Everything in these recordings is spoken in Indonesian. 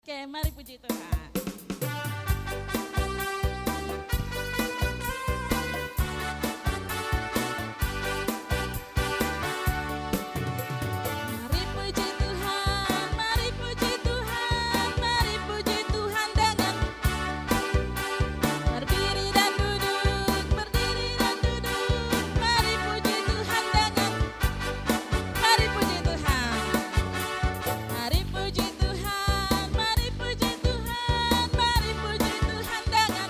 Oke, mari puji Tuhan. Mari puji Tuhan, mari puji Tuhan, mari puji Tuhan dengan berdiri dan duduk, berdiri dan duduk. Mari puji Tuhan dengan, mari puji Tuhan. Mari puji Tuhan, mari puji Tuhan, mari puji Tuhan dengan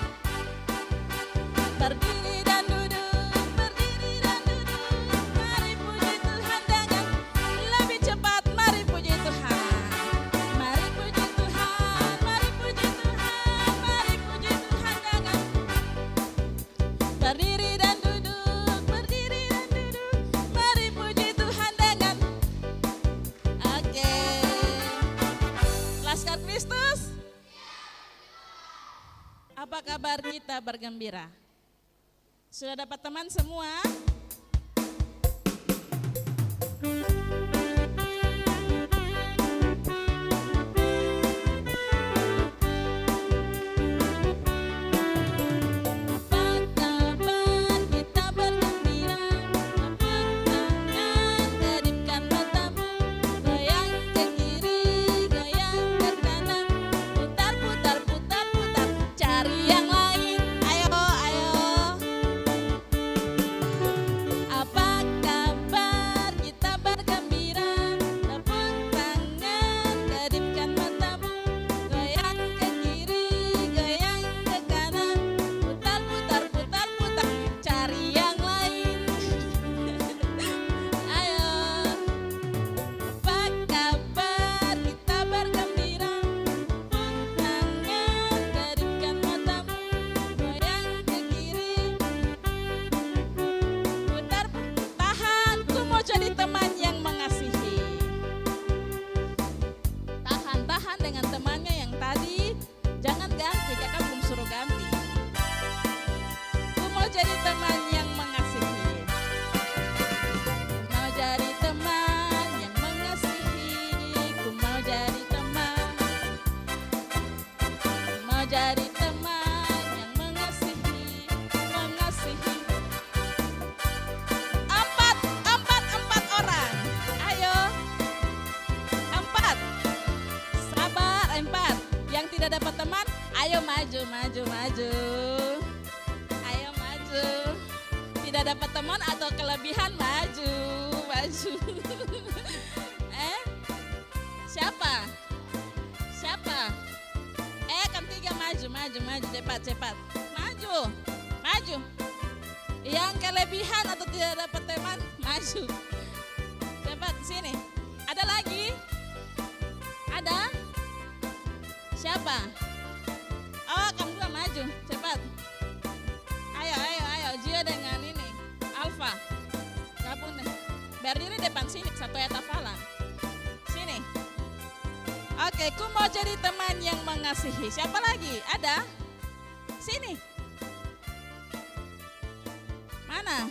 berdiri dan duduk, berdiri dan duduk. Mari puji Tuhan dengan lebih cepat, mari puji Tuhan. Mari puji Tuhan, mari puji Tuhan, mari puji Tuhan dengan berdiri dan duduk, berdiri dan duduk. Mari puji Tuhan dengan oke. Laskar Kristus. Apa kabar kita bergembira? Sudah dapat teman semua? Apa kabar kita bergembira? Tepuk tangan, kedipkan matamu, goyang ke kiri, goyang ke kanan, putar, putar, putar, putar, cari yang lain. Ayo, ayo. Apa kabar kita bergembira? Tepuk tangan, kedipkan matamu, goyang ke kiri, goyang ke kanan, putar, putar, putar, putar, cari yang lain. Ayo. Apa kabar kita bergembira? Tepuk tangan, kedipkan matamu, goyang ke kiri, putar, tahan, ku mau jadi teman yang mengasihi. Tahan, tahan dengan temannya yang tadi, jangan ganti, kakak belum suruh ganti. Ku mau jadi teman yang mengasihi. Ku mau jadi teman yang mengasihi. Ku mau jadi teman. Ku mau jadi teman yang mengasihi, mengasihi. Empat orang. Ayo. Empat. Sabar, empat. Yang tidak dapat teman, ayo maju, maju, maju. Ayo maju. Tidak dapat teman atau kelebihan, maju, maju. Siapa? Siapa? Kan tiga, maju, maju, maju, cepat, cepat. Maju, maju. Yang kelebihan atau tidak dapat teman, maju. Cepat, sini. Ada lagi? Ada? Siapa? Oh, kamu dua maju, cepat. Ayo, ayo, ayo. Gio dengan ini, Alfa. Gabung deh. Berdiri depan sini, satu ayat hafalan. Sini. Oke, ku mau jadi teman yang mengasihi. Siapa lagi? Ada? Sini. Mana?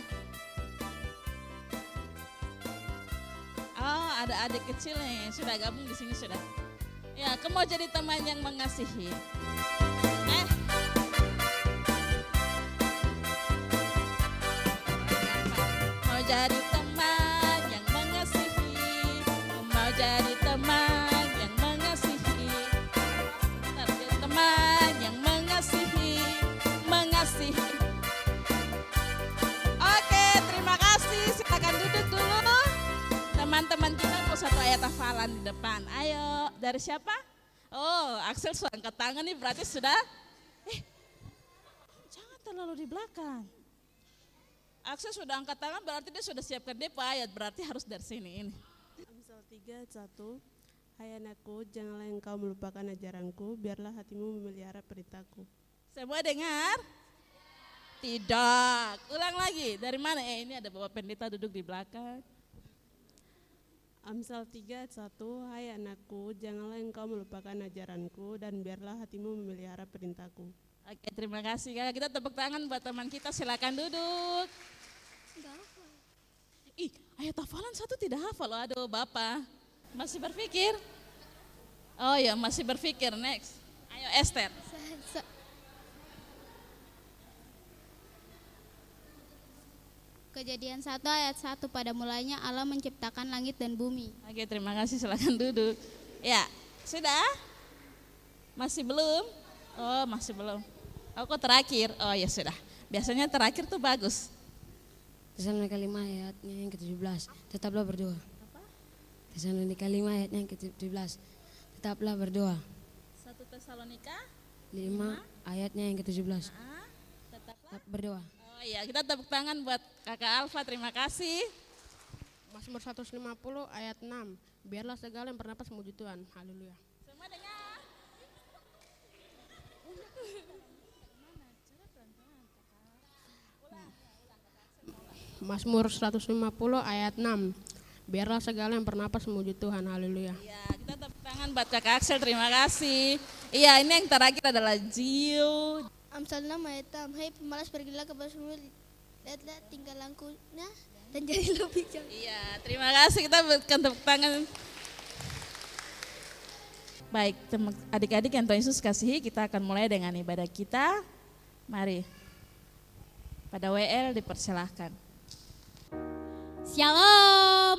Oh, ada adik kecil nih, sudah gabung di sini sudah. Ya, aku mau jadi teman yang mengasihi. Mau jadi teman yang mengasihi. Mau jadi teman yang mengasihi. Bentar, jadi teman yang mengasihi, mengasihi. Oke, terima kasih. Silakan duduk dulu. Teman-teman kita mau satu ayat hafalan di depan. Ayo, dari siapa? Oh, Axel sudah angkat tangan nih, berarti sudah. Jangan terlalu di belakang. Axel sudah angkat tangan, berarti dia sudah siapkan DP ayat, berarti harus dari sini ini. Amsal 3:1. Hai anakku, janganlah engkau melupakan ajaranku, biarlah hatimu memelihara perintahku. Semua dengar? Tidak. Ulang lagi, dari mana? Ini ada Bapak Pendeta duduk di belakang. Amsal 3:1. Hai anakku, janganlah engkau melupakan ajaranku, dan biarlah hatimu memelihara perintahku. Oke, terima kasih. Kita tepuk tangan buat teman kita, silakan duduk. Ih, ayat hafalan satu tidak hafal. Aduh, Bapak masih berpikir. Oh ya, masih berpikir. Next. Ayo Esther. Kejadian 1 ayat 1, pada mulanya Allah menciptakan langit dan bumi. Oke, terima kasih, silakan duduk. Ya, sudah? Masih belum? Oh, masih belum. Oh, kok terakhir? Oh ya sudah. Biasanya terakhir tuh bagus. Tesalonika 5 ayatnya yang ke-17, tetaplah berdoa. Tesalonika 5 ayatnya yang ke-17, tetaplah berdoa. 1 Tesalonika 5 ayatnya yang ke-17, tetaplah tetap berdoa. Oh iya, kita tepuk tangan buat Kakak Alfa, terima kasih. Mazmur 150 ayat 6. Biarlah segala yang bernapas memuji Tuhan. Haleluya. Semua dengar. Mazmur 150 ayat 6. Biarlah segala yang bernapas memuji Tuhan. Haleluya. Iya, kita tepuk tangan buat Kakak Axel, terima kasih. Iya, ini yang terakhir adalah Jiu. Amsal 6 ayat 6. Hai pemalas, pergilah ke Basmul, lihatlah tinggalanku dan jadilah bijak. Iya, terima kasih, kita berikan tepuk tangan. Baik, adik-adik yang Tuhan Yesus kasihi, kita akan mulai dengan ibadah kita. Mari, pada WL dipersilahkan. Shalom.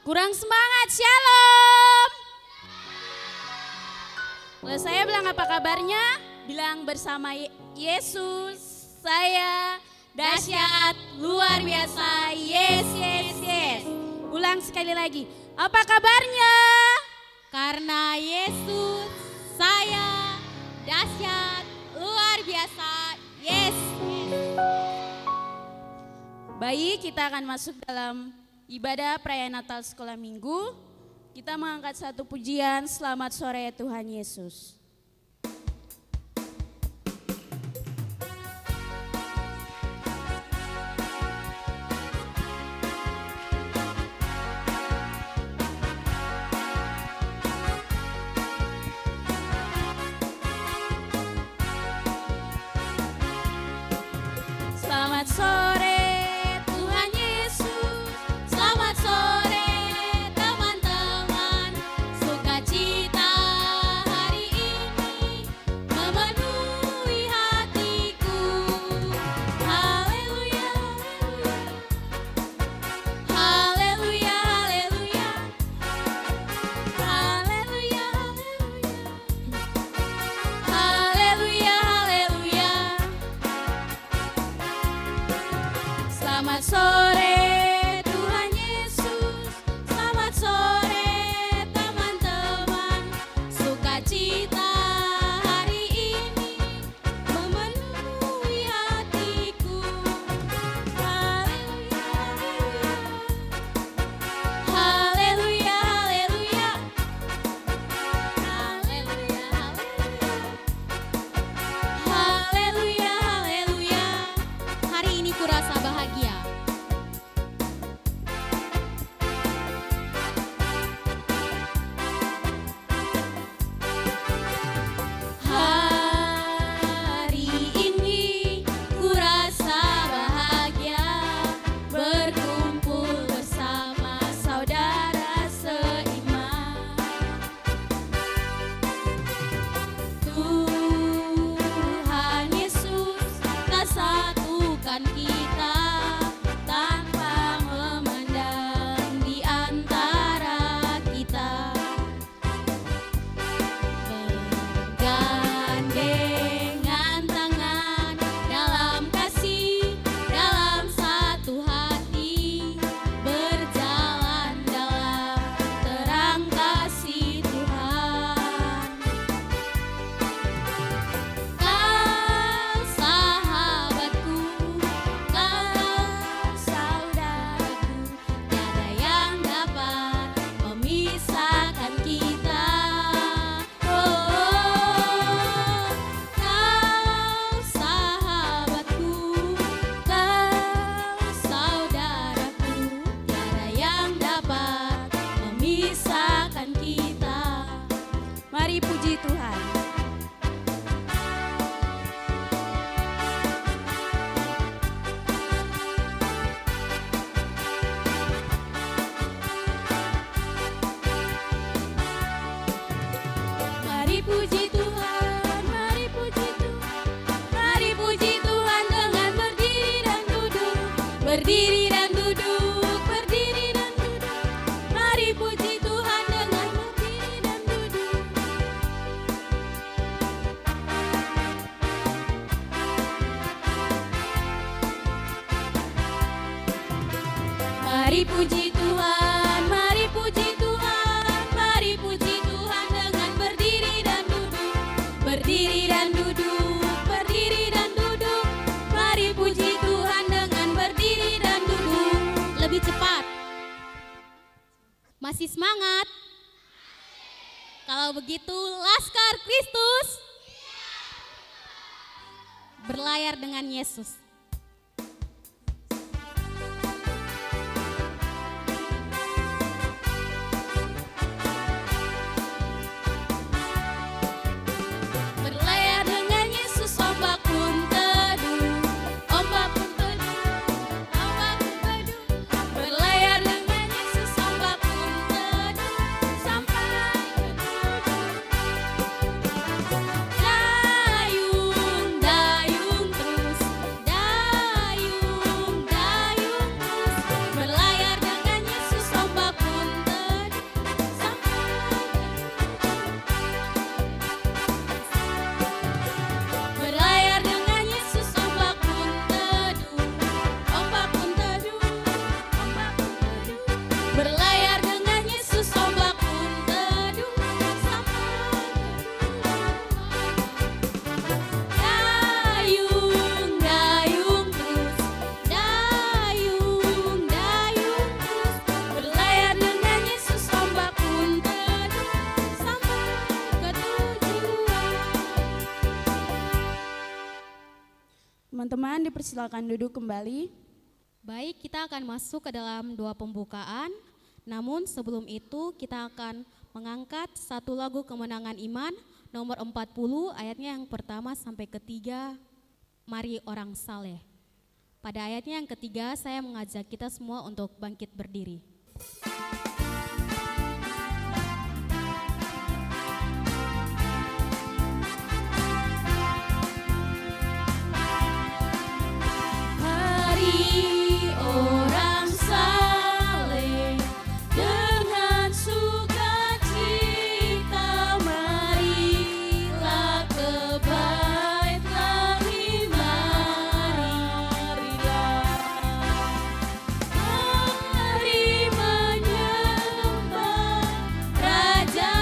Kurang semangat, shalom. Kalau saya bilang apa kabarnya? Bilang bersama Yesus, saya dahsyat, luar biasa, yes, yes, yes. Ulang sekali lagi, apa kabarnya? Karena Yesus, saya dahsyat, luar biasa, yes, yes. Baik, kita akan masuk dalam ibadah perayaan Natal Sekolah Minggu. Kita mengangkat satu pujian, selamat sore Tuhan Yesus. Selamat sore Tuhan Yesus, selamat sore teman-teman. Sukacita hari ini memenuhi hatiku. Haleluya, haleluya, haleluya, haleluya, haleluya, haleluya. Selamat sore Tuhan Yesus, selamat sore teman-teman. Sukacita hari ini memenuhi hatiku. Haleluya, haleluya, haleluya, haleluya, haleluya, haleluya. Hari ini kurasa bahagia. Hari ini kurasa bahagia, berkumpul bersama saudara seiman. Tuhan Yesus telah satukan kita tanpa memandang di antara kita. Bergandengan tangan dalam kasih, dalam satu hati, berjalan dalam terang kasih Tuhan. Kau sahabatku, kau saudaraku, tiada yang dapat memisahkan kita. Oh, kau sahabatku, kau saudaraku, tiada yang dapat memisahkan kita. Mari puji Tuhan. berdiri dan duduk, berdiri dan duduk. Mari puji Tuhan dengan berdiri dan duduk. Mari puji Tuhan, mari puji Tuhan, mari puji Tuhan dengan berdiri dan duduk, berdiri dan duduk, berdiri dan duduk. Mari puji Tuhan dengan berdiri dan duduk. Lebih cepat. Masih semangat? Kalau begitu, Laskar Kristus berlayar dengan Yesus. Berlayar dengan Yesus, ombak pun teduh, ombak pun teduh, ombak pun teduh. Berlayar dengan Yesus, ombak pun teduh, sampai ke dayung, dayung terus, dayung, dayung terus. Berlayar dengan Yesus, ombak pun teduh, sampai berlayar dengan Yesus, ombak pun teduh, ombak pun teduh, ombak pun teduh. Berlayar dengan Yesus, ombak pun teduh, sampai dayung, dayung terus, dayung, dayung terus. Berlayar dengan Yesus, ombak pun teduh, sampai ke tujuan. Teman-teman dipersilakan duduk kembali. Baik, kita akan masuk ke dalam doa pembukaan. Namun sebelum itu kita akan mengangkat satu lagu kemenangan iman nomor 40 ayatnya yang pertama sampai ketiga. Mari orang saleh. Pada ayatnya yang ketiga saya mengajak kita semua untuk bangkit berdiri. Mari orang saleh dengan sukacita, marilah ke bait Lahi, marilah. Mari menyembah Raja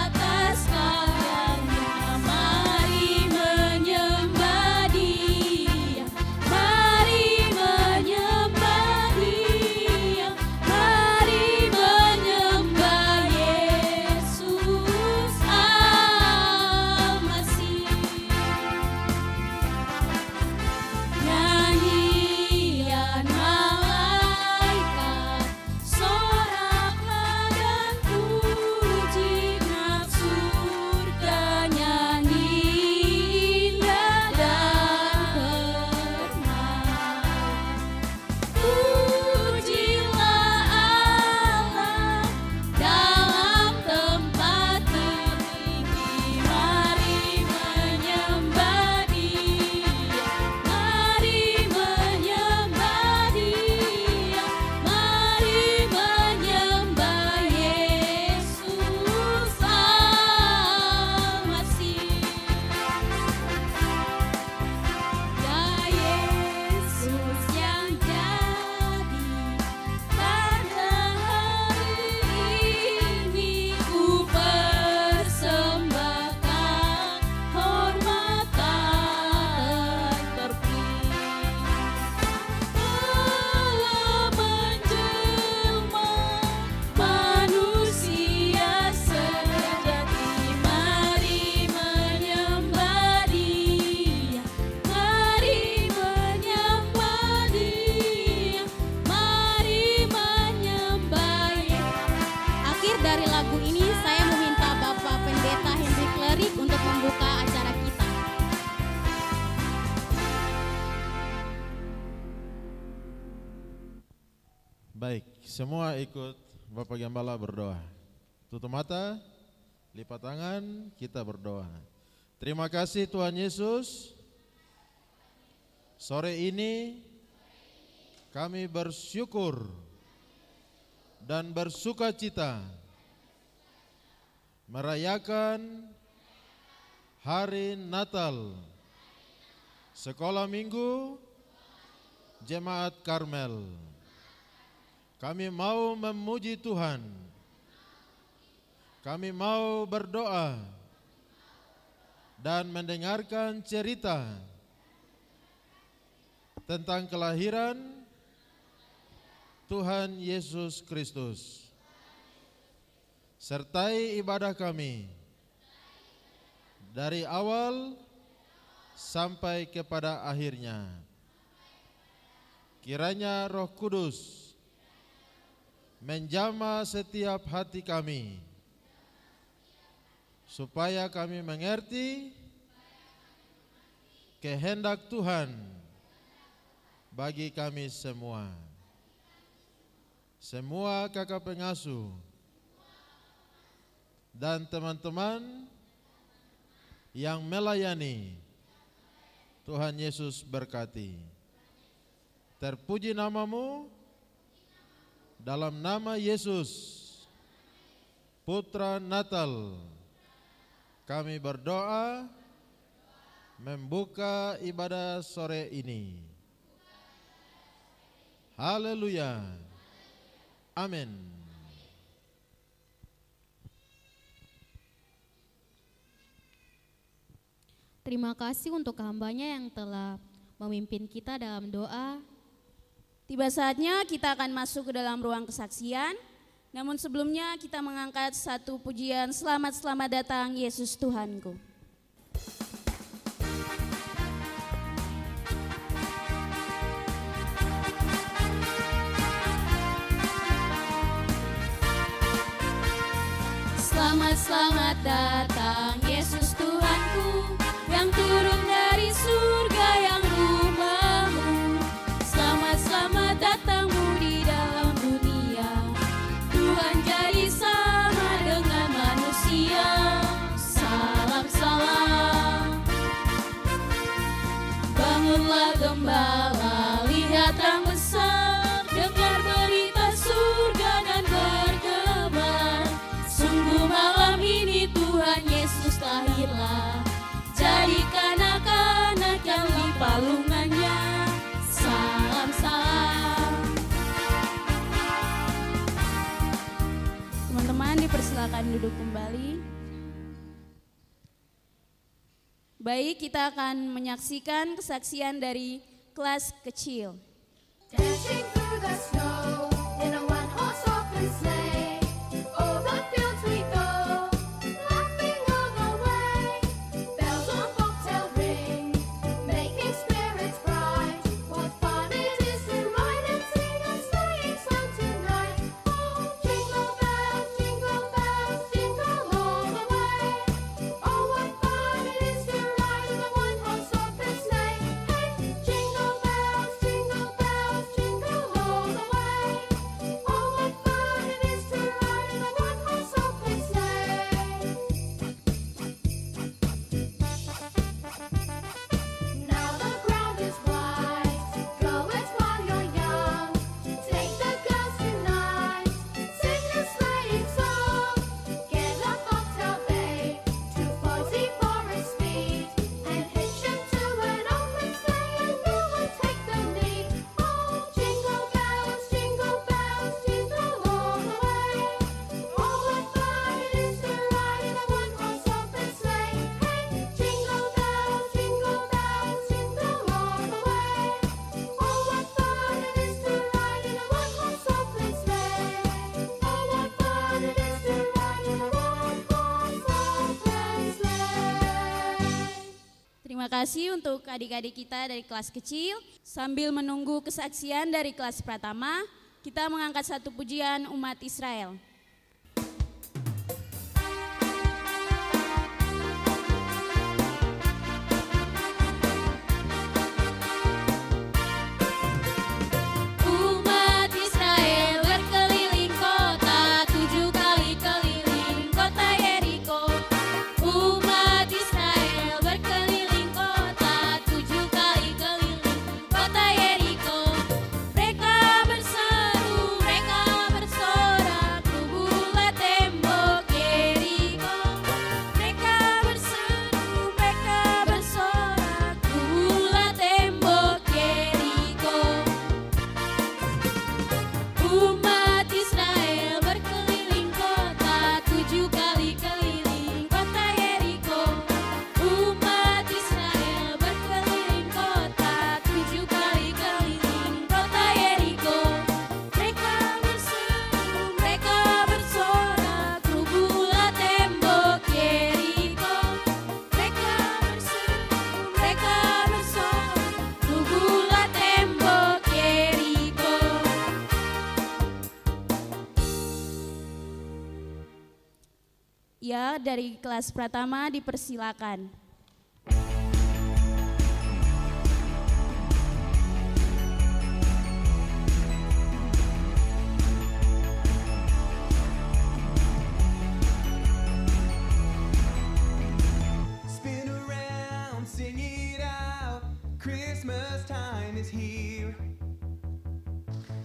atas karyanya, mari menyembah Dia, mari menyembah Dia, mari menyembah Yesus Al-Masih. Nyanyian malaikat, soraklah dan puji, surga nyanyi indah dan permai. Pujilah Allah dalam tempat tertinggi, mari menyembah Dia, mari menyembah Dia, mari menyembah Yesus Al-Masih. Ya Yesus yang jadi pada hari ini, ku persembahkan hormatan terpilih. Allah menjelma manusia sejati, mari menyembah Dia, mari menyembah Dia, mari menyembah Yesus. Akhir dari lagu ini saya meminta Bapak Pendeta Henry Klerik untuk membuka acara kita. Baik, semua ikut Bapak Gembala berdoa. Tutup mata, lipat tangan, kita berdoa. Terima kasih Tuhan Yesus. Sore ini kami bersyukur dan bersukacita merayakan hari Natal Sekolah Minggu Jemaat Karmel. Kami mau memuji Tuhan, kami mau berdoa dan mendengarkan cerita tentang kelahiran Tuhan Yesus Kristus. Sertai ibadah kami dari awal sampai kepada akhirnya. Kiranya Roh Kudus menjamah setiap hati kami, supaya kami mengerti kehendak Tuhan bagi kami semua. Semua kakak pengasuh dan teman-teman yang melayani, Tuhan Yesus berkati. Terpuji namamu, dalam nama Yesus, Putra Natal, kami berdoa membuka ibadah sore ini. Haleluya. Amin. Terima kasih untuk hambanya yang telah memimpin kita dalam doa. Tiba saatnya kita akan masuk ke dalam ruang kesaksian. Namun sebelumnya kita mengangkat satu pujian selamat datang Yesus Tuhanku. Selamat datang Yesus Tuhanku, yang turun dari surga yang rumahmu. Selamat datangmu di dalam dunia. Tuhan jadi sama dengan manusia. Salam. Bangunlah gembala, lihat terang besar, dengar berita surga dan bergema. Sungguh malam ini Tuhan Yesus lahirlah, jadikan anak-anak yang di palungannya. Salam. Teman-teman dipersilakan duduk kembali. Baik, kita akan menyaksikan kesaksian dari kelas kecil. Dashing through the snow in a one-horse open sleigh, o'er the fields we go, laughing all the way. Bells on bobtail ring, making spirits bright. What fun it is to ride and sing a sleighing song tonight! Oh, jingle bells, jingle all the way. Oh, what fun it is to ride in a one-horse open sleigh! Hey, jingle bells, jingle all the way. Oh, what fun it is to ride in a one-horse open sleigh! Now the ground is wide, go it while you're young. Take the girls tonight, sing a sleighing song. Get a bobtail bay, 244 at speed, and hitch 'em to an open sleigh, and you will take the lead. Oh, jingle bells, jingle all the way. Oh, what fun it is to ride in a one-horse open sleigh! Hey, jingle bells, jingle all the way. Oh, what fun it is to ride in a one-horse open sleigh! Oh, what fun it is to ride in a one-horse open sleigh! Terima kasih untuk adik-adik kita dari kelas kecil. Sambil menunggu kesaksian dari kelas pratama, kita mengangkat satu pujian umat Israel. Umat Israel berkeliling kota, 7 kali keliling kota Yeriko. Umat Israel berkeliling kota, 7 kali keliling kota Yeriko. Mereka gembala dari kelas Pratama dipersilakan. Spin around, sing it out. Christmas time is here.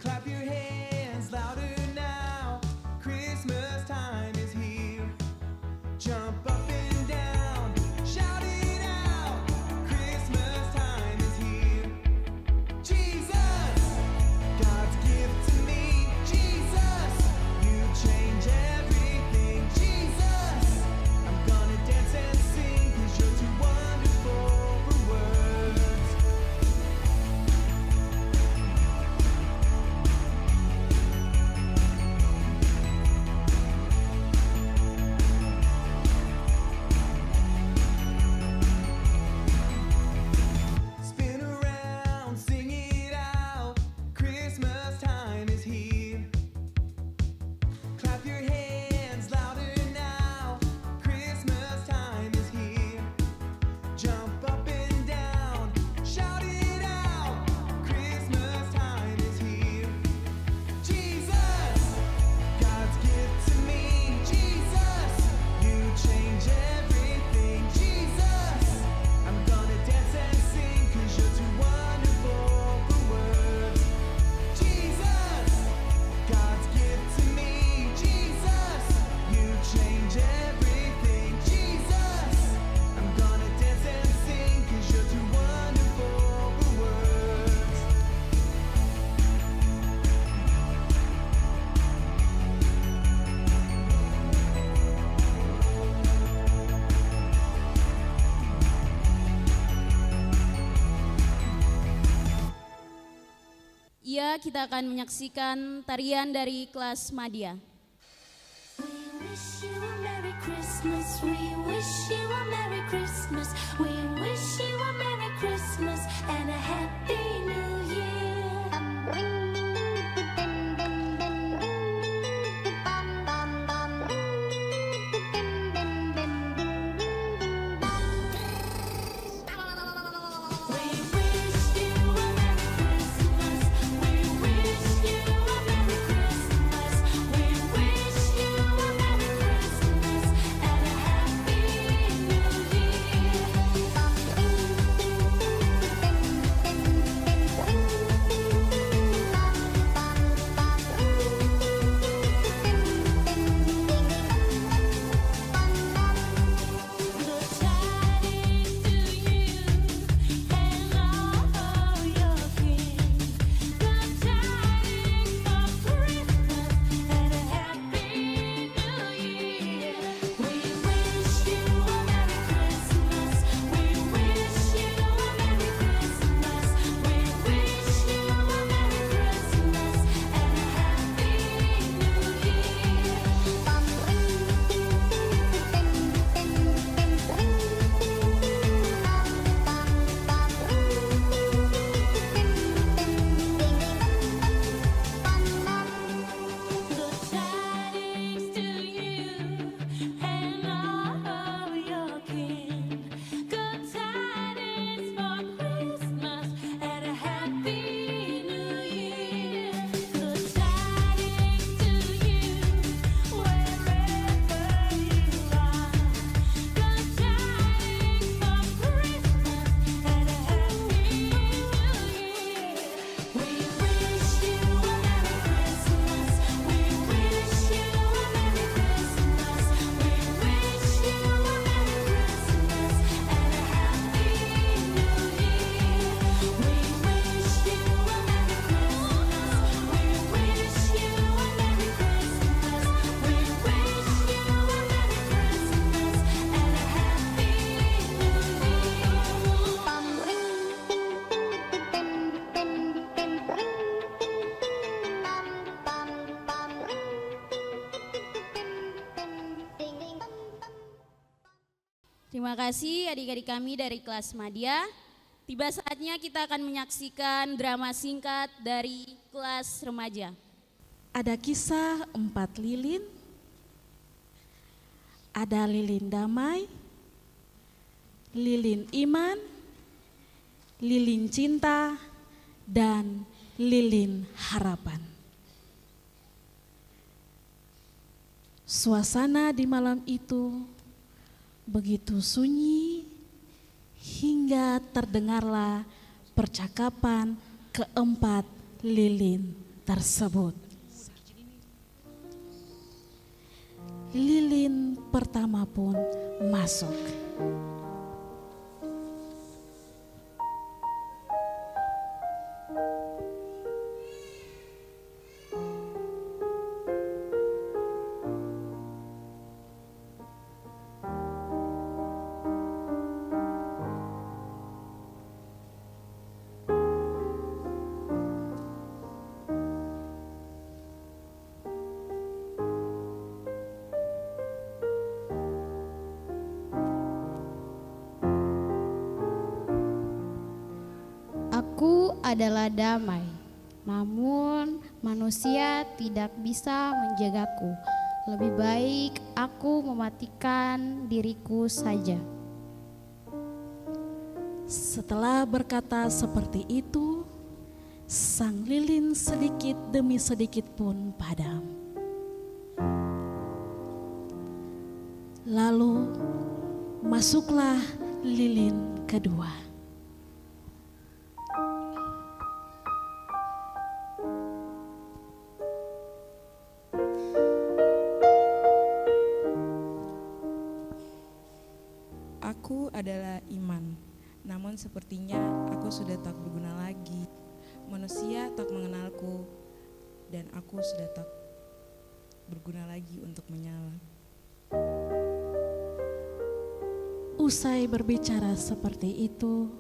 Clap your hands louder now. Christmas time is here. Jump up and down, shout it out. Christmas time is here. Jesus, God's gift to me. Jesus, you change everything. Jesus, I'm gonna dance and sing 'cause you're too wonderful for words. Spin around, sing it out. Christmas time is here. Clap your hands louder now. Christmas time is here. Jump up and down, shout it out. Christmas time is here. Jesus, God's gift to me. Jesus, you change everything. Jesus, I'm gonna dance and sing 'cause you're too wonderful for words. Jesus, God's gift to me. Jesus, you change everything. Jesus, I'm gonna dance and sing 'cause you're too wonderful for words. Ya, kita akan menyaksikan tarian dari kelas Madya. We wish you a Merry Christmas. We wish you a Merry Christmas. We wish you a Merry Christmas and a Happy New Year. We wish you a Merry Christmas. We wish you a Merry Christmas. We wish you a Merry Christmas and a Happy New Terima kasih adik-adik kami dari kelas Madya. Tiba saatnya kita akan menyaksikan drama singkat dari kelas remaja. Ada kisah 4 lilin, Ada lilin damai, lilin iman, lilin cinta, dan lilin harapan. Suasana di malam itu begitu sunyi hingga terdengarlah percakapan keempat lilin tersebut. Lilin pertama pun masuk. Aku adalah damai, namun manusia tidak bisa menjagaku. Lebih baik aku mematikan diriku saja. Setelah berkata seperti itu, sang lilin sedikit demi sedikit pun padam. Lalu masuklah lilin kedua. Aku adalah iman, namun sepertinya aku sudah tak berguna lagi. Manusia tak mengenalku, dan aku sudah tak berguna lagi untuk menyala. Usai berbicara seperti itu,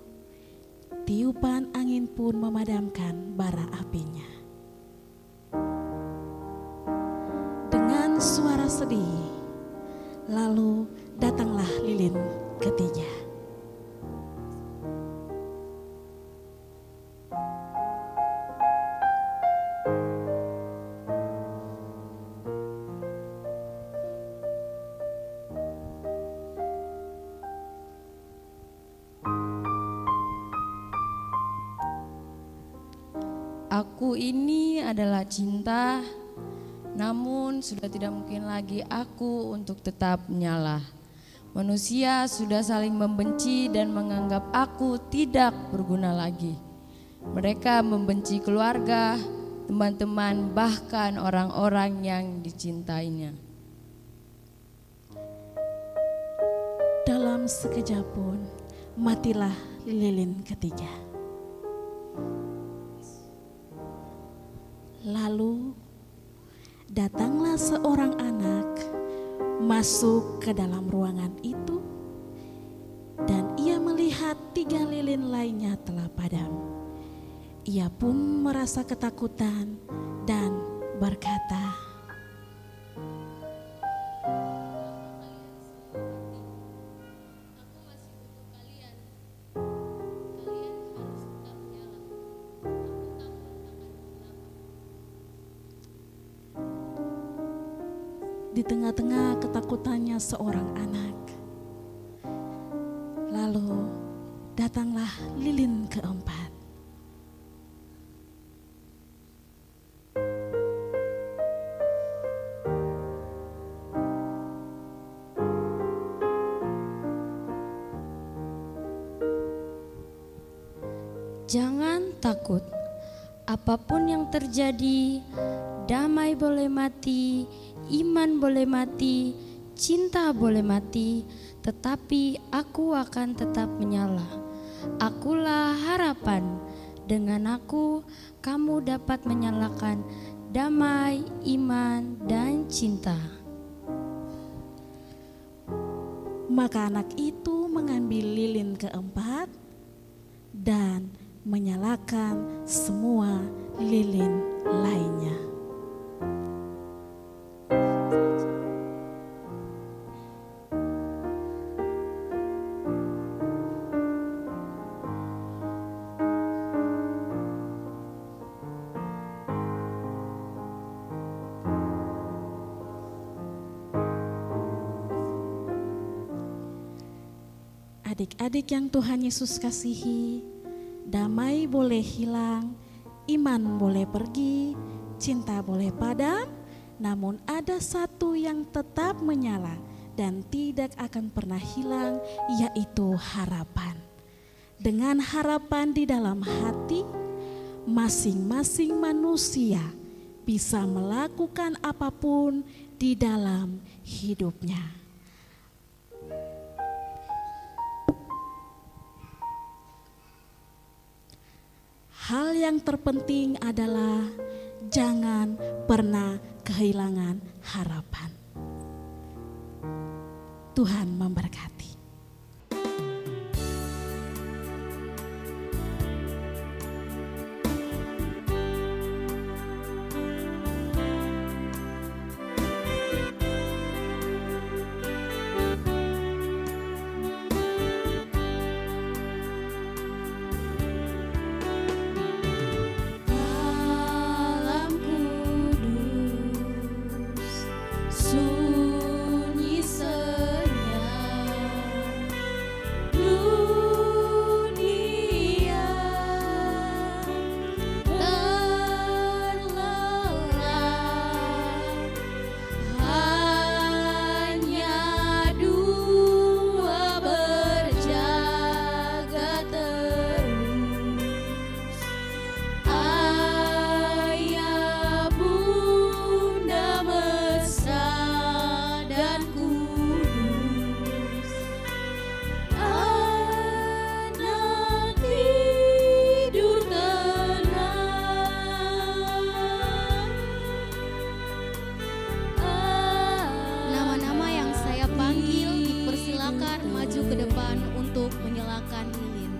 tiupan angin pun memadamkan bara apinya. Dengan suara sedih, lalu datanglah lilin ketiga. Aku ini adalah cinta, namun sudah tidak mungkin lagi aku untuk tetap menyala. Manusia sudah saling membenci dan menganggap aku tidak berguna lagi. Mereka membenci keluarga, teman-teman, bahkan orang-orang yang dicintainya. Dalam sekejap pun matilah lilin ketiga. Lalu datanglah seorang anak masuk ke dalam ruangan itu, dan ia melihat 3 lilin lainnya telah padam. Ia pun merasa ketakutan dan berkata, di tengah-tengah ketakutannya seorang anak. Lalu datanglah lilin keempat. Jangan takut, apapun yang terjadi, damai boleh mati, iman boleh mati, cinta boleh mati, tetapi aku akan tetap menyala. Akulah harapan, dengan aku kamu dapat menyalakan damai, iman, dan cinta. Maka anak itu mengambil lilin keempat dan menyalakan semua lilin lainnya. Adik-adik yang Tuhan Yesus kasihi, damai boleh hilang, iman boleh pergi, cinta boleh padam, namun ada satu yang tetap menyala dan tidak akan pernah hilang, yaitu harapan. Dengan harapan di dalam hati, masing-masing manusia bisa melakukan apapun di dalam hidupnya. Hal yang terpenting adalah jangan pernah kehilangan harapan. Tuhan memberkati. Alam kudus, sunyi senyap, dunia terlelap, hanya dua berjaga terus. Ayah, Bunda Mesra dan Kudus, anak tidur tenang. Nama-nama yang saya panggil dipersilakan maju ke depan untuk menyalakan lilin.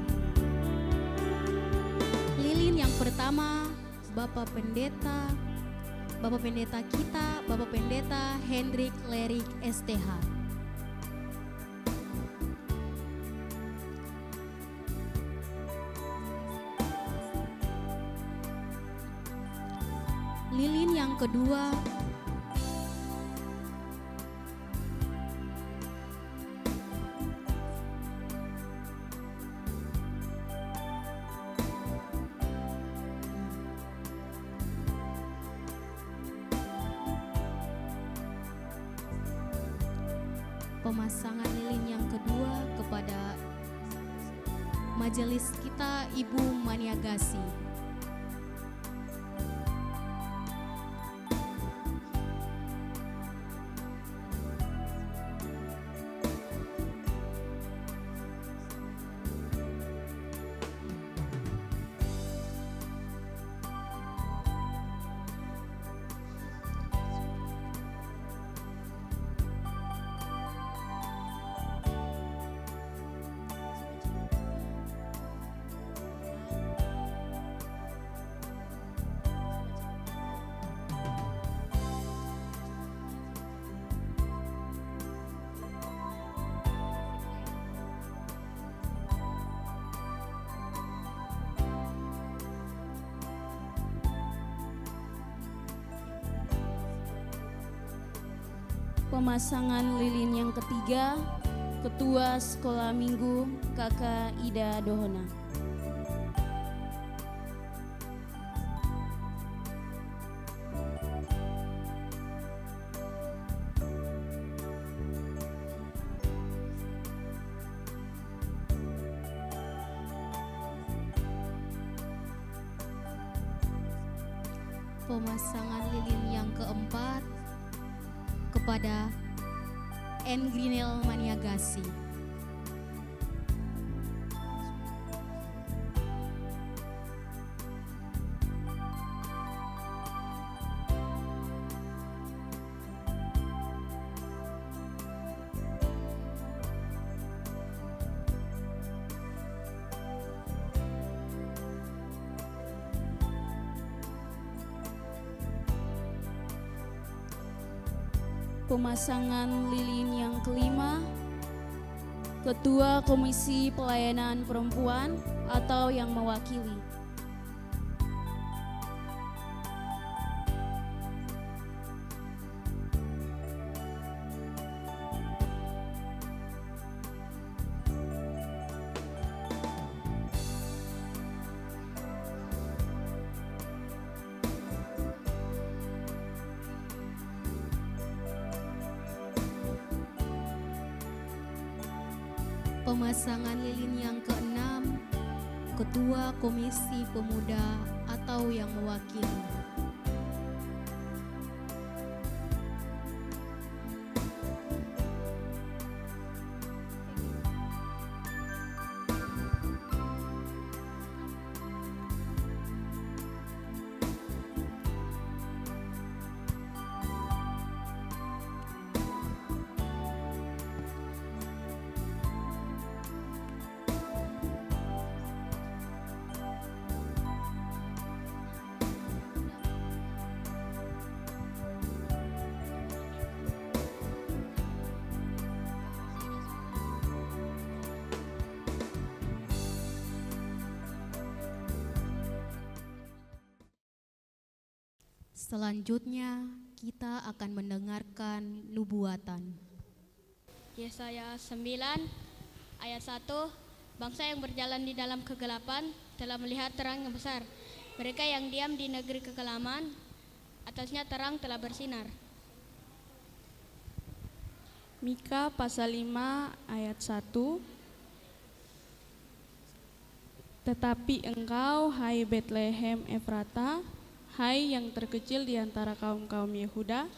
Lilin yang pertama, Bapak Pendeta kita, Bapak Pendeta Hendrik Lerik STH. Lilin yang kedua, pemasangan lilin yang kedua kepada majelis kita Ibu Maniagasi. Pemasangan lilin yang ketiga, Ketua Sekolah Minggu Kakak Ida Dohona. Pemasangan lilin yang keempat kepada N. Grinel Maniagasi. Pemasangan lilin yang kelima, Ketua Komisi Pelayanan Perempuan atau yang mewakili. Pemasangan lilin yang ke-6, Ketua Komisi Pemuda atau yang mewakili. Selanjutnya kita akan mendengarkan nubuatan. Yesaya 9 ayat 1, bangsa yang berjalan di dalam kegelapan telah melihat terang yang besar. Mereka yang diam di negeri kekelaman, atasnya terang telah bersinar. Mika pasal 5 ayat 1. Tetapi engkau, hai Betlehem Efrata, hai yang terkecil di antara kaum-kaum Yehuda,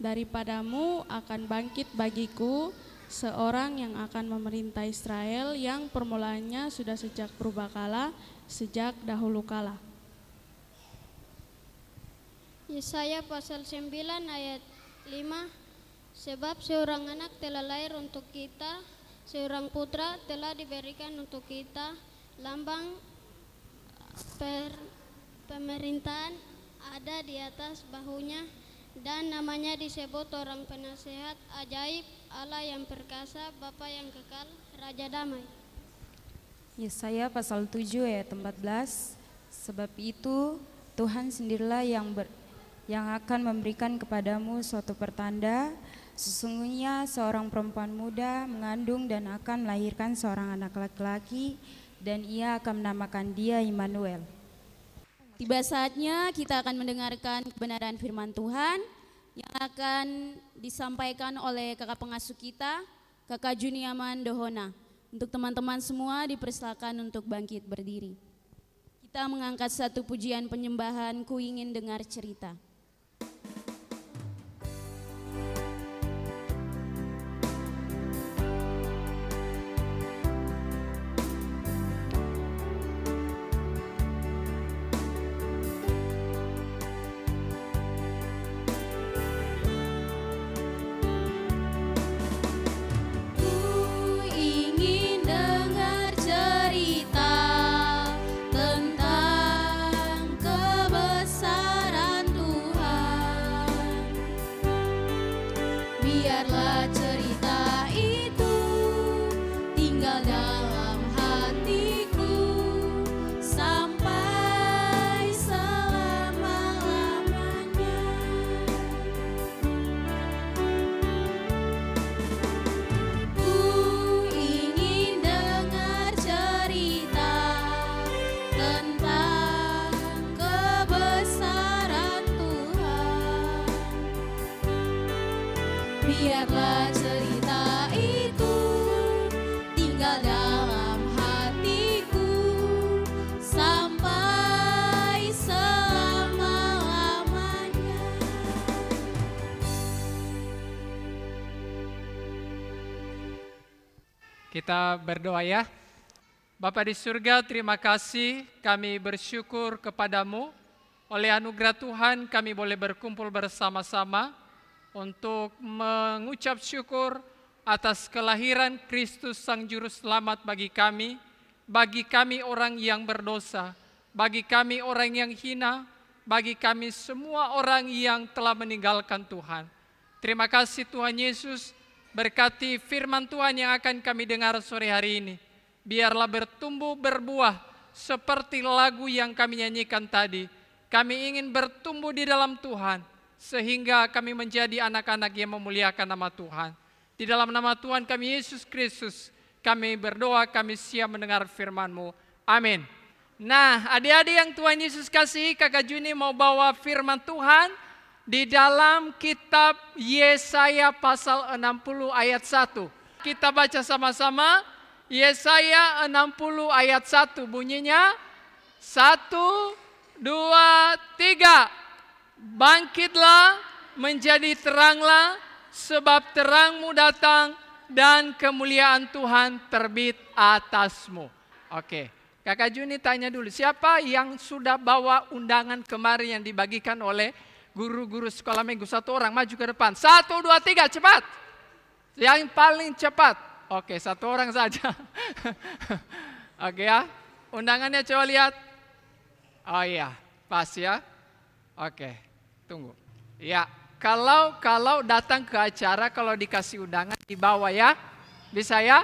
daripadamu akan bangkit bagiku seorang yang akan memerintah Israel, yang permulaannya sudah sejak purbakala, sejak dahulu kala. Yesaya pasal 9 ayat 5. Sebab seorang anak telah lahir untuk kita, seorang putra telah diberikan untuk kita, lambang pemerintahan ada di atas bahunya, dan namanya disebut orang penasehat, ajaib, Allah yang perkasa, Bapa yang kekal, Raja damai. Yesaya pasal 7 ayat 14. Sebab itu Tuhan sendirilah yang akan memberikan kepadamu suatu pertanda, sesungguhnya seorang perempuan muda mengandung dan akan melahirkan seorang anak laki-laki, dan ia akan menamakan dia Immanuel. Tiba saatnya kita akan mendengarkan kebenaran firman Tuhan yang akan disampaikan oleh kakak pengasuh kita, Kakak Juniaman Dohona. Untuk teman-teman semua dipersilakan untuk bangkit berdiri. Kita mengangkat satu pujian penyembahan, Ku Ingin Dengar Cerita. Biarlah cerita itu tinggal dalam hatiku sampai selama-lamanya. Kita berdoa ya. Bapa di surga, terima kasih, kami bersyukur kepadamu. Oleh anugerah Tuhan kami boleh berkumpul bersama-sama untuk mengucap syukur atas kelahiran Kristus Sang Juru Selamat bagi kami orang yang berdosa, bagi kami orang yang hina, bagi kami semua orang yang telah meninggalkan Tuhan. Terima kasih Tuhan Yesus, berkati firman Tuhan yang akan kami dengar sore hari ini. Biarlah bertumbuh berbuah seperti lagu yang kami nyanyikan tadi. Kami ingin bertumbuh di dalam Tuhan, sehingga kami menjadi anak-anak yang memuliakan nama Tuhan. Di dalam nama Tuhan kami Yesus Kristus, kami berdoa, kami siap mendengar firman-Mu. Amin. Nah, adik-adik yang Tuhan Yesus kasih, Kakak Juni mau bawa firman Tuhan di dalam kitab Yesaya pasal 60 ayat 1. Kita baca sama-sama. Yesaya 60 ayat 1 bunyinya 1, 2, 3. Bangkitlah, menjadi teranglah, sebab terangmu datang dan kemuliaan Tuhan terbit atasmu. Oke, Kakak Juni tanya dulu, siapa yang sudah bawa undangan kemarin yang dibagikan oleh guru-guru sekolah minggu? Satu orang maju ke depan. 1, 2, 3, cepat. Yang paling cepat. Oke, satu orang saja. Oke ya, undangannya coba lihat. Oh iya, pas ya. Oke, tunggu. Ya, kalau datang ke acara, kalau dikasih undangan dibawa ya. Bisa ya?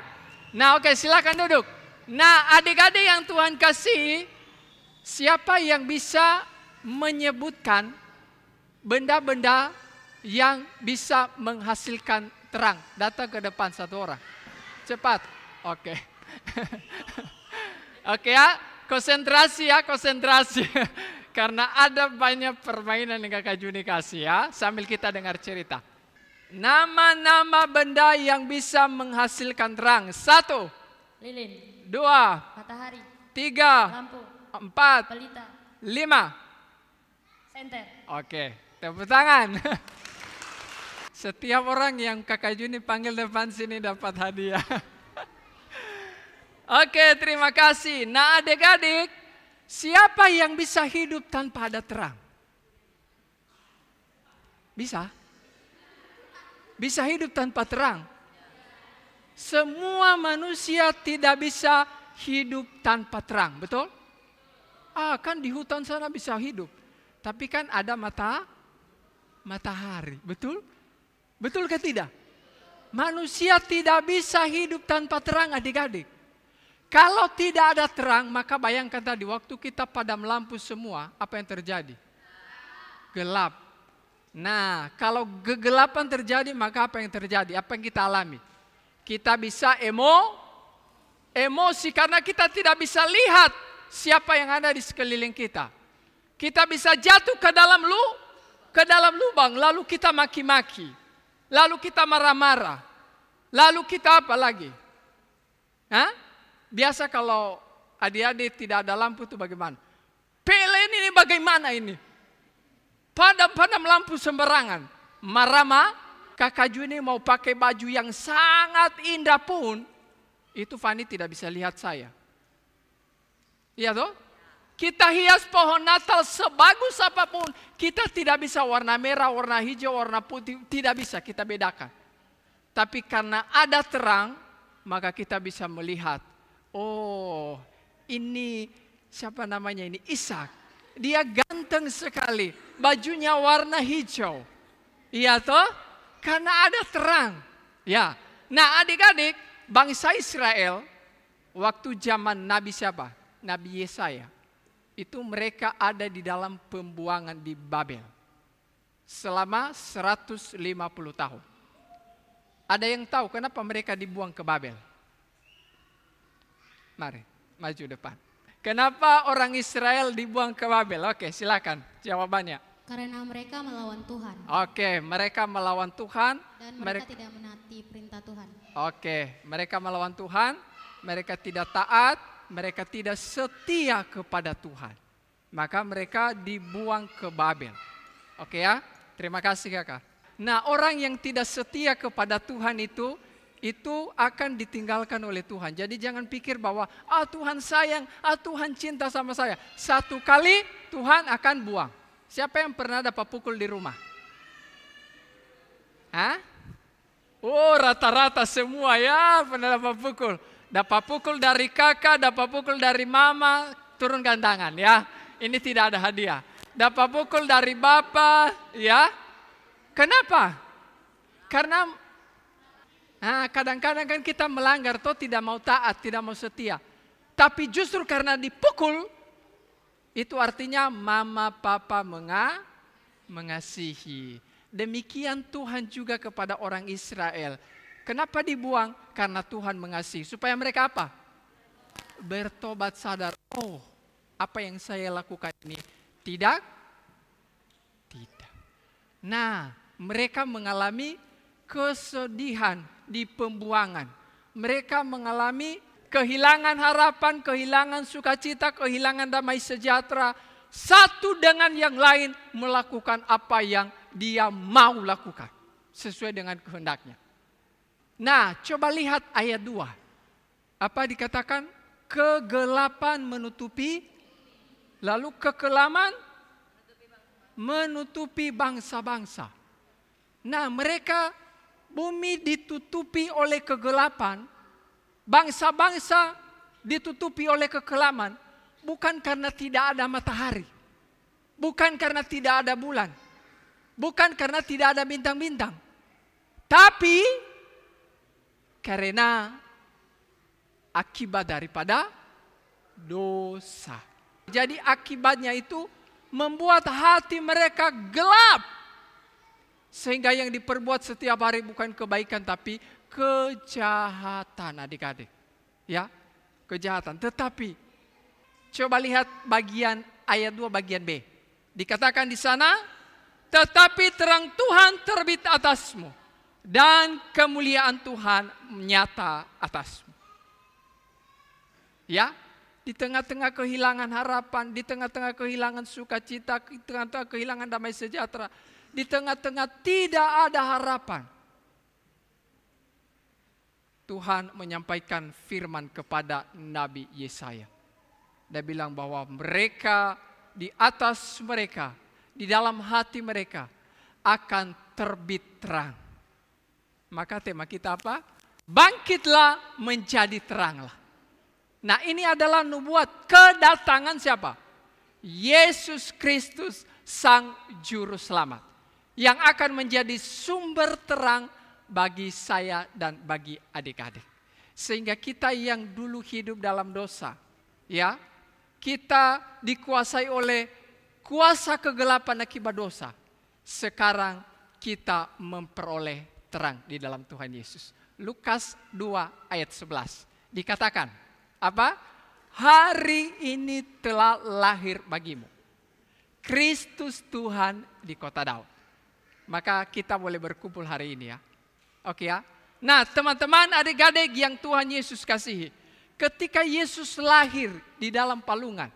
Nah oke, silakan duduk. Nah adik-adik yang Tuhan kasih, siapa yang bisa menyebutkan benda-benda yang bisa menghasilkan terang? Datang ke depan satu orang. Cepat. Oke. Oke ya. Konsentrasi ya, konsentrasi. Karena ada banyak permainan yang Kakak Juni kasih ya. Sambil kita dengar cerita. Nama-nama benda yang bisa menghasilkan terang. 1. Lilin. 2. Matahari. 3. Lampu. 4. Pelita. 5. Senter. Oke, tepuk tangan. Setiap orang yang Kakak Juni panggil depan sini dapat hadiah. Oke, terima kasih. Nah adik-adik, siapa yang bisa hidup tanpa ada terang? Bisa? Bisa hidup tanpa terang? Semua manusia tidak bisa hidup tanpa terang, betul? Kan di hutan sana bisa hidup. Tapi kan ada matahari, betul? Betul ke tidak? Manusia tidak bisa hidup tanpa terang adik-adik. Kalau tidak ada terang, maka bayangkan tadi waktu kita padam lampu semua, apa yang terjadi? Gelap. Nah, kalau kegelapan terjadi, maka apa yang terjadi? Apa yang kita alami? Kita bisa emosi karena kita tidak bisa lihat siapa yang ada di sekeliling kita. Kita bisa jatuh ke dalam lubang, lalu kita maki-maki. Lalu kita marah-marah. Lalu kita apa lagi? Biasa kalau adik-adik tidak ada lampu itu bagaimana? PLN ini bagaimana ini? Padam lampu sembarangan. Marama, Kakak Juni mau pakai baju yang sangat indah pun, itu Fani tidak bisa lihat saya. Iya toh? Kita hias pohon Natal sebagus apapun, kita tidak bisa warna merah, warna hijau, warna putih, tidak bisa kita bedakan. Tapi karena ada terang, maka kita bisa melihat. Oh, ini siapa namanya ini? Ishak. Dia ganteng sekali. Bajunya warna hijau. Iya toh? Karena ada terang. Ya. Nah adik-adik, bangsa Israel waktu zaman Nabi siapa? Nabi Yesaya. Itu mereka ada di dalam pembuangan di Babel. Selama 150 tahun. Ada yang tahu kenapa mereka dibuang ke Babel? Mari, maju depan. Kenapa orang Israel dibuang ke Babel? Oke, silakan jawabannya. Karena mereka melawan Tuhan. Oke, mereka melawan Tuhan. Dan mereka tidak menaati perintah Tuhan. Oke, mereka melawan Tuhan, mereka tidak taat, mereka tidak setia kepada Tuhan. Maka mereka dibuang ke Babel. Oke ya, terima kasih kakak. Nah orang yang tidak setia kepada Tuhan itu akan ditinggalkan oleh Tuhan. Jadi jangan pikir bahwa Tuhan sayang, Tuhan cinta sama saya. Satu kali Tuhan akan buang. Siapa yang pernah dapat pukul di rumah? Oh rata-rata semua ya pernah dapat pukul. Dapat pukul dari kakak, dapat pukul dari mama, turunkan tangan ya. Ini tidak ada hadiah. Dapat pukul dari bapak ya. Kenapa? Karena kadang-kadang kan kita melanggar atau tidak mau taat, tidak mau setia. Tapi justru karena dipukul, itu artinya mama papa mengasihi. Demikian Tuhan juga kepada orang Israel. Kenapa dibuang? Karena Tuhan mengasihi. Supaya mereka apa? Bertobat sadar. Oh, apa yang saya lakukan ini tidak. Nah, mereka mengalami kesedihan di pembuangan. Mereka mengalami kehilangan harapan, kehilangan sukacita, kehilangan damai sejahtera, satu dengan yang lain melakukan apa yang dia mau lakukan sesuai dengan kehendaknya. Nah, coba lihat ayat 2. Apa dikatakan? Kegelapan menutupi, lalu kekelaman menutupi bangsa-bangsa. Nah, mereka, bumi ditutupi oleh kegelapan, bangsa-bangsa ditutupi oleh kekelaman, bukan karena tidak ada matahari, bukan karena tidak ada bulan, bukan karena tidak ada bintang-bintang, tapi karena akibat daripada dosa. Jadi akibatnya itu membuat hati mereka gelap, sehingga yang diperbuat setiap hari bukan kebaikan tapi kejahatan, adik-adik. Ya, kejahatan. Tetapi coba lihat bagian ayat 2 bagian B. Dikatakan di sana, tetapi terang Tuhan terbit atasmu dan kemuliaan Tuhan nyata atasmu. Ya, di tengah-tengah kehilangan harapan, di tengah-tengah kehilangan sukacita, di tengah-tengah kehilangan damai sejahtera, di tengah-tengah tidak ada harapan, Tuhan menyampaikan firman kepada Nabi Yesaya. Dia bilang bahwa mereka, di atas mereka, di dalam hati mereka akan terbit terang. Maka tema kita apa? Bangkitlah menjadi teranglah. Nah, ini adalah nubuat kedatangan siapa? Yesus Kristus, Sang Juru Selamat, yang akan menjadi sumber terang bagi saya dan bagi adik-adik. Sehingga kita yang dulu hidup dalam dosa, ya, kita dikuasai oleh kuasa kegelapan akibat dosa. Sekarang kita memperoleh terang di dalam Tuhan Yesus. Lukas 2 ayat 11 dikatakan, apa? Hari ini telah lahir bagimu Kristus Tuhan di kota Daud. Maka kita boleh berkumpul hari ini ya. Oke ya. Nah, teman-teman, adik-adik yang Tuhan Yesus kasihi, ketika Yesus lahir di dalam palungan,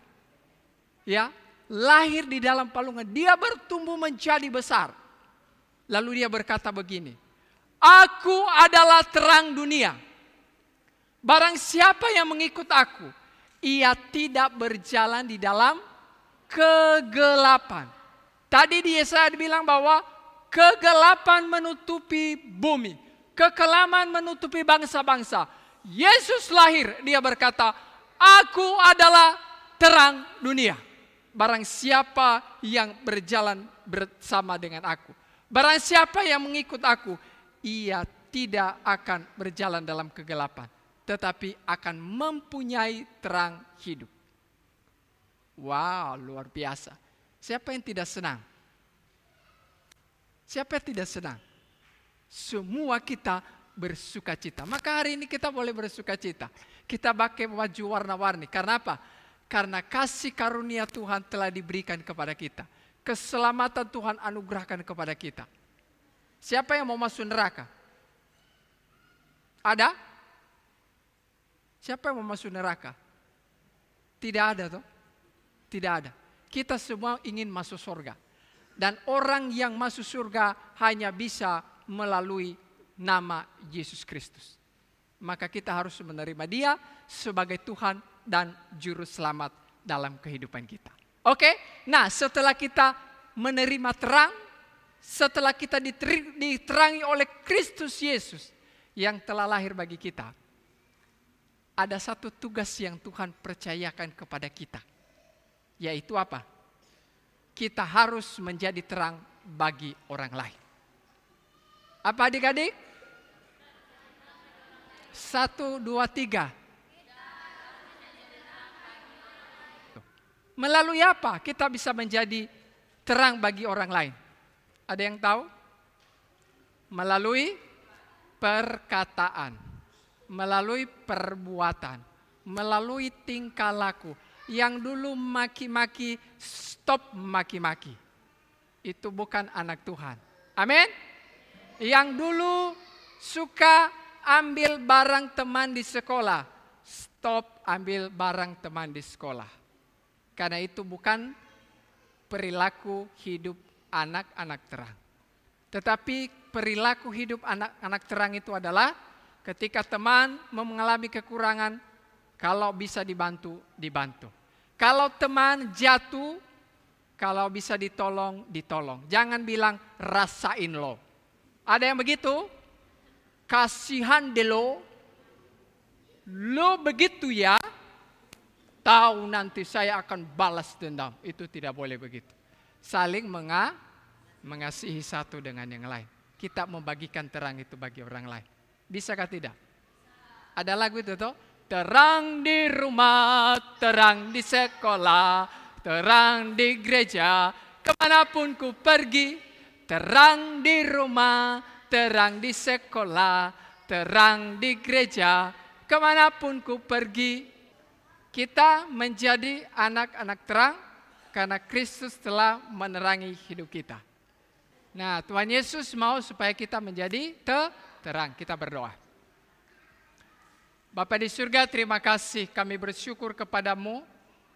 ya, lahir di dalam palungan, dia bertumbuh menjadi besar. Lalu dia berkata begini, aku adalah terang dunia. Barang siapa yang mengikut aku, ia tidak berjalan di dalam kegelapan. Tadi di Yesaya dibilang bahwa kegelapan menutupi bumi, kekelaman menutupi bangsa-bangsa. Yesus lahir, dia berkata, aku adalah terang dunia. Barang siapa yang berjalan bersama dengan aku, barang siapa yang mengikut aku, ia tidak akan berjalan dalam kegelapan, tetapi akan mempunyai terang hidup. Wow, luar biasa. Siapa yang tidak senang? Siapa yang tidak senang? Semua kita bersukacita. Maka hari ini kita boleh bersukacita. Kita pakai baju warna-warni. Karena apa? Karena kasih karunia Tuhan telah diberikan kepada kita. Keselamatan Tuhan anugerahkan kepada kita. Siapa yang mau masuk neraka? Ada? Siapa yang mau masuk neraka? Tidak ada toh? Tidak ada. Kita semua ingin masuk surga. Dan orang yang masuk surga hanya bisa melalui nama Yesus Kristus. Maka kita harus menerima Dia sebagai Tuhan dan Juru Selamat dalam kehidupan kita. Oke? Nah, setelah kita menerima terang, setelah kita diterangi oleh Kristus Yesus yang telah lahir bagi kita, ada satu tugas yang Tuhan percayakan kepada kita. Yaitu apa? Kita harus menjadi terang bagi orang lain. Apa adik-adik? 1, 2, 3. Melalui apa kita bisa menjadi terang bagi orang lain? Ada yang tahu? Melalui perkataan, melalui perbuatan, melalui tingkah laku. Yang dulu maki-maki, stop maki-maki. Itu bukan anak Tuhan. Amin. Yang dulu suka ambil barang teman di sekolah, stop ambil barang teman di sekolah. Karena itu bukan perilaku hidup anak-anak terang. Tetapi perilaku hidup anak-anak terang itu adalah ketika teman mengalami kekurangan, kalau bisa dibantu, dibantu. Kalau teman jatuh, kalau bisa ditolong, ditolong. Jangan bilang rasain lo. Ada yang begitu? Kasihan deh lo begitu ya, tahu nanti saya akan balas dendam. Itu tidak boleh begitu. Saling mengasihi satu dengan yang lain. Kita membagikan terang itu bagi orang lain. Bisakah tidak? Ada lagu itu toh? Terang di rumah, terang di sekolah, terang di gereja, kemanapun ku pergi. Terang di rumah, terang di sekolah, terang di gereja, kemanapun ku pergi. Kita menjadi anak-anak terang karena Kristus telah menerangi hidup kita. Nah, Tuhan Yesus mau supaya kita menjadi terang. Kita berdoa. Bapa di surga, terima kasih, kami bersyukur kepadamu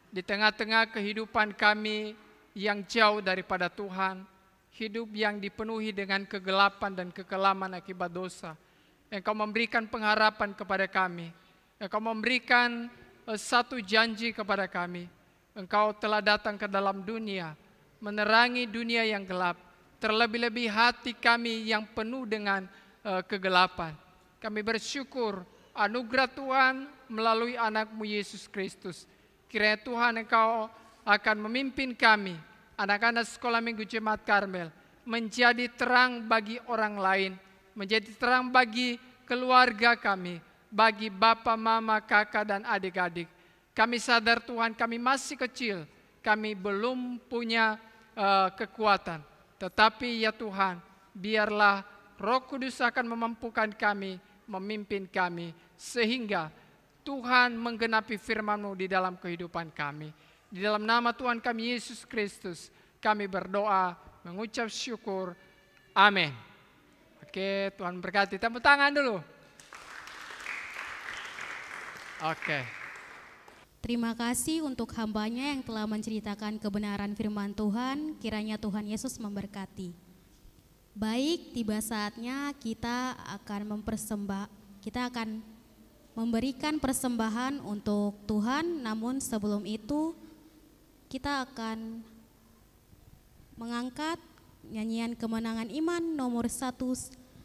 di tengah-tengah kehidupan kami yang jauh daripada Tuhan, hidup yang dipenuhi dengan kegelapan dan kekelaman akibat dosa. Engkau memberikan pengharapan kepada kami, Engkau memberikan satu janji kepada kami. Engkau telah datang ke dalam dunia, menerangi dunia yang gelap, terlebih-lebih hati kami yang penuh dengan kegelapan. Kami bersyukur anugerah Tuhan melalui anak-Mu Yesus Kristus. Kiranya Tuhan Engkau akan memimpin kami, anak-anak sekolah minggu Jemaat Karmel, menjadi terang bagi orang lain, menjadi terang bagi keluarga kami, bagi bapak, mama, kakak, dan adik-adik. Kami sadar Tuhan kami masih kecil, kami belum punya kekuatan. Tetapi ya Tuhan, biarlah Roh Kudus akan memampukan kami, memimpin kami, sehingga Tuhan menggenapi firman-Mu di dalam kehidupan kami. Di dalam nama Tuhan kami Yesus Kristus, kami berdoa, mengucap syukur. Amin. Oke, Tuhan berkati. Tepuk tangan dulu. Oke. Terima kasih untuk hambanya yang telah menceritakan kebenaran firman Tuhan. Kiranya Tuhan Yesus memberkati. Baik, tiba saatnya kita akan memberikan persembahan untuk Tuhan. Namun sebelum itu kita akan mengangkat nyanyian kemenangan iman nomor 1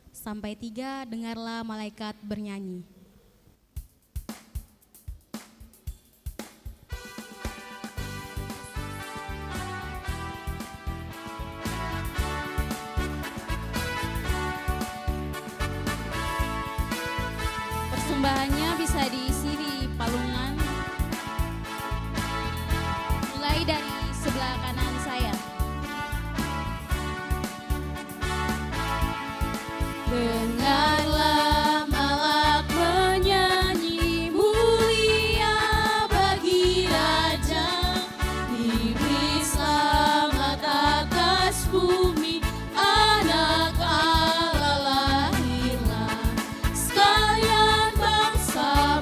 sampai 3. Dengarlah malaikat bernyanyi. Persembahannya bisa diisi di palungan, mulai dari sebelah kanan saya. Dengarlah malak menyanyi, mulia bagi Raja, diberi selamat atas bumi, anak Allah lahirlah. Sekalian bangsa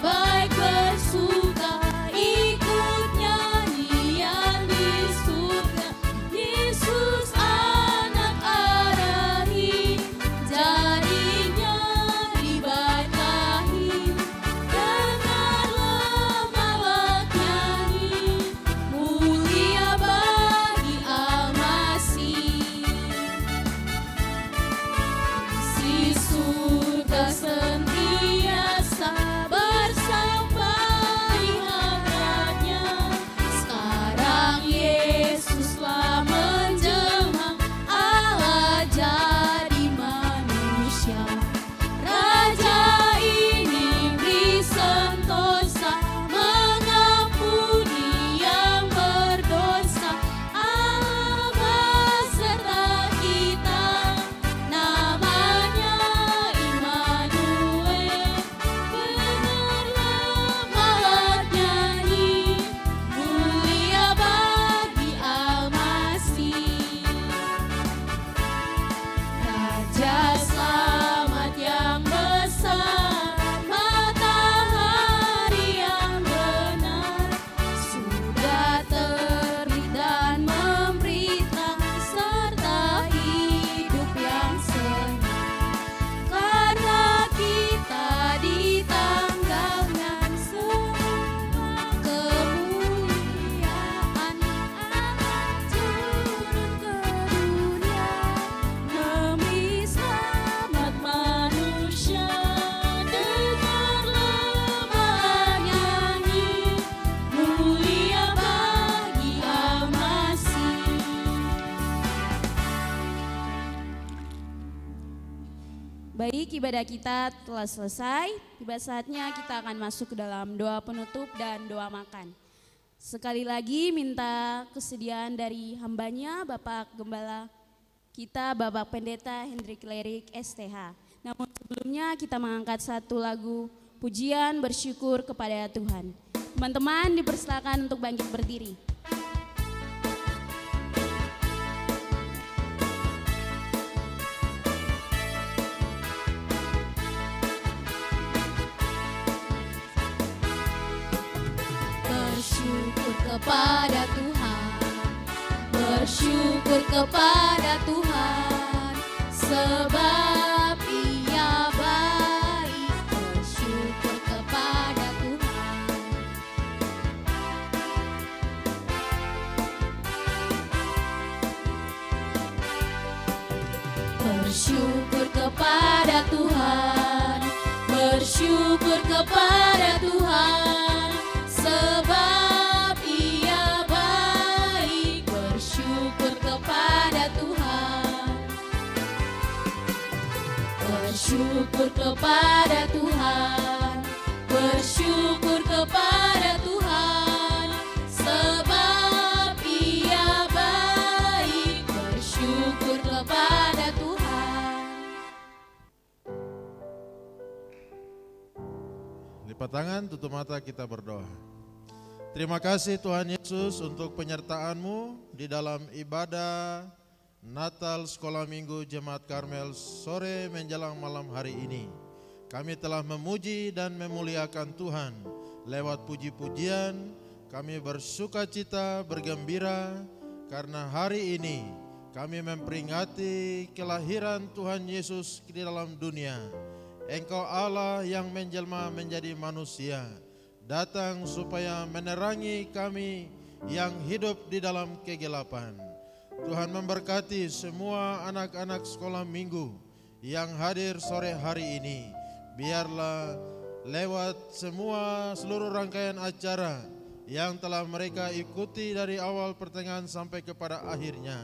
ibadah kita telah selesai. Tiba saatnya kita akan masuk ke dalam doa penutup dan doa makan. Sekali lagi minta kesediaan dari hambanya Bapak Gembala kita, Bapak Pendeta Hendrik Lerik STH. Namun sebelumnya kita mengangkat satu lagu pujian bersyukur kepada Tuhan. Teman-teman dipersilakan untuk bangkit berdiri. Bersyukur kepada Tuhan, bersyukur kepada Tuhan, sebab Ia baik. Bersyukur kepada Tuhan. Bersyukur kepada Tuhan, bersyukur kepada Tuhan, sebab Ia baik. Bersyukur kepada Tuhan, bersyukur kepada Tuhan, bersyukur kepada Tuhan, sebab Ia baik. Bersyukur kepada Tuhan. Lipat tangan, tutup mata, kita berdoa. Terima kasih Tuhan Yesus untuk penyertaan-Mu di dalam ibadah Natal Sekolah Minggu Jemaat Karmel sore menjelang malam hari ini. Kami telah memuji dan memuliakan Tuhan lewat puji-pujian. Kami bersuka cita, bergembira karena hari ini kami memperingati kelahiran Tuhan Yesus di dalam dunia. Engkau Allah yang menjelma menjadi manusia, datang supaya menerangi kami yang hidup di dalam kegelapan. Tuhan memberkati semua anak-anak sekolah minggu yang hadir sore hari ini. Biarlah lewat seluruh rangkaian acara yang telah mereka ikuti dari awal pertengahan sampai kepada akhirnya,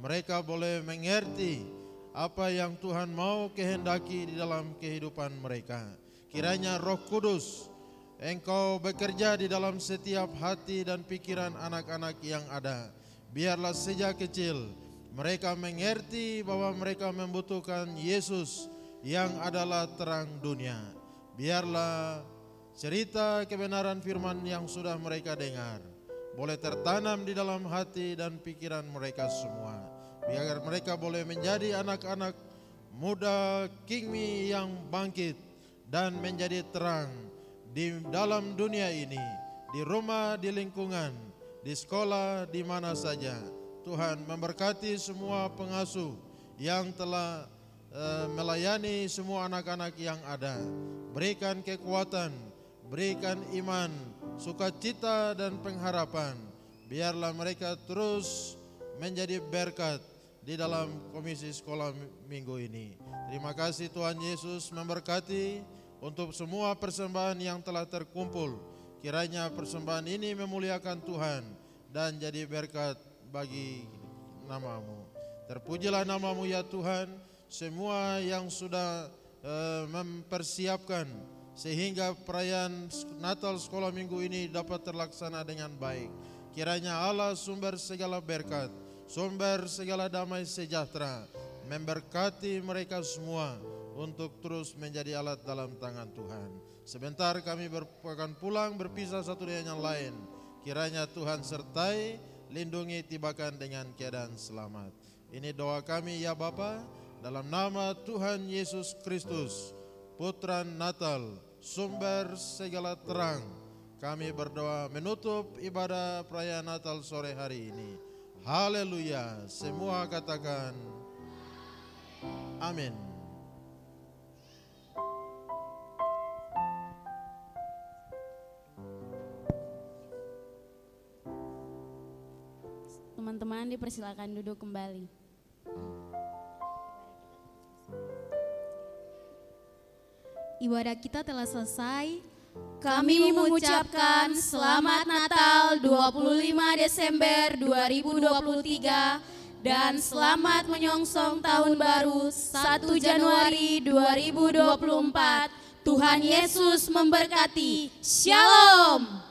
mereka boleh mengerti apa yang Tuhan mau kehendaki di dalam kehidupan mereka. Kiranya Roh Kudus Engkau bekerja di dalam setiap hati dan pikiran anak-anak yang ada. Biarlah sejak kecil mereka mengerti bahwa mereka membutuhkan Yesus yang adalah terang dunia. Biarlah cerita kebenaran firman yang sudah mereka dengar boleh tertanam di dalam hati dan pikiran mereka semua. Biar mereka boleh menjadi anak-anak muda kingmi yang bangkit dan menjadi terang di dalam dunia ini, di rumah, di lingkungan, di sekolah, di mana saja. Tuhan memberkati semua pengasuh yang telah melayani semua anak-anak yang ada. Berikan kekuatan, berikan iman, sukacita dan pengharapan. Biarlah mereka terus menjadi berkat di dalam komisi sekolah minggu ini. Terima kasih Tuhan Yesus memberkati untuk semua persembahan yang telah terkumpul. Kiranya persembahan ini memuliakan Tuhan dan jadi berkat bagi nama-Mu. Terpujilah nama-Mu ya Tuhan. Semua yang sudah mempersiapkan sehingga perayaan Natal sekolah minggu ini dapat terlaksana dengan baik. Kiranya Allah sumber segala berkat, sumber segala damai sejahtera, memberkati mereka semua untuk terus menjadi alat dalam tangan Tuhan. Sebentar kami akan pulang berpisah satu dengan yang lain. Kiranya Tuhan sertai, lindungi, tibakan dengan keadaan selamat. Ini doa kami ya Bapa, dalam nama Tuhan Yesus Kristus, Putra Natal, sumber segala terang. Kami berdoa menutup ibadah perayaan Natal sore hari ini. Haleluya. Semua katakan amin. Teman-teman dipersilakan duduk kembali. Ibadah kita telah selesai. Kami mengucapkan Selamat Natal 25 Desember 2023 dan selamat menyongsong tahun baru 1 Januari 2024. Tuhan Yesus memberkati. Shalom.